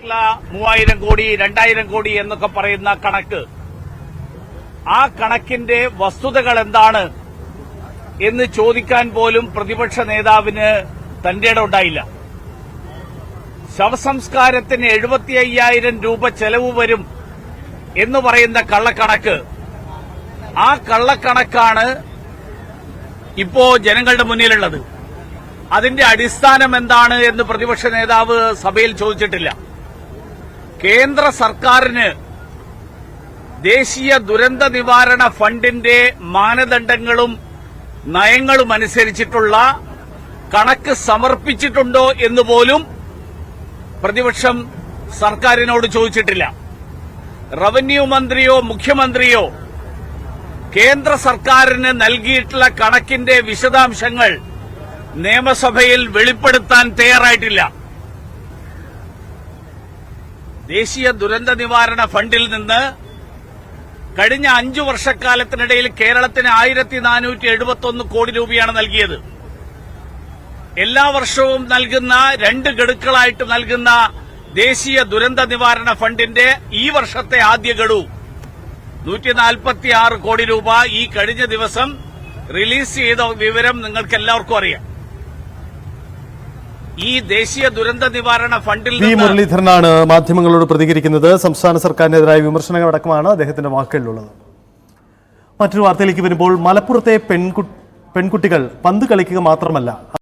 പറഞ്ഞിട്ടുള്ള 3000 കോടി 2000 കോടി എന്നൊക്കെ പറയുന്ന കണക്ക്, ആ കണക്കിന്റെ വസ്തുതകൾ എന്താണ് എന്ന് ചോദിക്കാൻ പോലും പ്രതിപക്ഷ നേതാവിന് തന്റെ ഇടം ഉണ്ടായില്ല. ശവസംസ്കാരത്തിന് 75,000 രൂപ ചെലവ് വരും എന്ന് പറയുന്ന കള്ളക്കണക്ക്, ആ കള്ളക്കണക്കാണ് ഇപ്പോ ജനങ്ങളുടെ മുന്നിലുള്ളത്. അതിന്റെ അടിസ്ഥാനം എന്താണ് എന്ന് പ്രതിപക്ഷ നേതാവ് സഭയിൽ ചോദിച്ചിട്ടില്ല. കേന്ദ്ര സർക്കാരിന് ദേശീയ ദുരന്ത നിവാരണ ഫണ്ടിന്റെ മാനദണ്ഡങ്ങളും നയങ്ങളും അനുസരിച്ചിട്ടുള്ള കണക്ക് സമർപ്പിച്ചിട്ടുണ്ടോ എന്ന് പോലും പ്രതിപക്ഷം സർക്കാരിനോട് ചോദിച്ചിട്ടില്ല. റവന്യൂ മന്ത്രിയോ മുഖ്യമന്ത്രിയോ കേന്ദ്ര സർക്കാരിന് നൽകിയിട്ടുള്ള കണക്കിന്റെ വിശദാംശങ്ങൾ നിയമസഭയിൽ വെളിപ്പെടുത്താൻ തയ്യാറായിട്ടില്ല. ദേശീയ ദുരന്ത നിവാരണ ഫണ്ടിൽ നിന്ന് കഴിഞ്ഞ 5 വർഷക്കാലത്തിനിടയിൽ കേരളത്തിന് 1471 കോടി രൂപയാണ് നൽകിയത്. എല്ലാ വർഷവും നൽകുന്ന 2 ഗഡുക്കളായിട്ട് നൽകുന്ന ദേശീയ ദുരന്ത നിവാരണ ഫണ്ടിന്റെ ഈ വർഷത്തെ ആദ്യ ഗഡു 146 കോടി രൂപ ഈ കഴിഞ്ഞ ദിവസം റിലീസ് ചെയ്ത വിവരം നിങ്ങൾക്ക് എല്ലാവർക്കും അറിയാം. ഈ ദേശീയ ദുരന്ത നിവാരണ ഫണ്ടിൽ വി മുരളീധരനാണ് മാധ്യമങ്ങളോട് പ്രതികരിക്കുന്നത്. സംസ്ഥാന സർക്കാരിനെതിരായ വിമർശനങ്ങളടക്കമാണ് അദ്ദേഹത്തിന്റെ വാക്കുകളിലുള്ളത്. മറ്റൊരു വാർത്തയിലേക്ക് വരുമ്പോൾ, മലപ്പുറത്തെ പെൺകുട്ടികൾ പന്ത് കളിക്കുക മാത്രമല്ല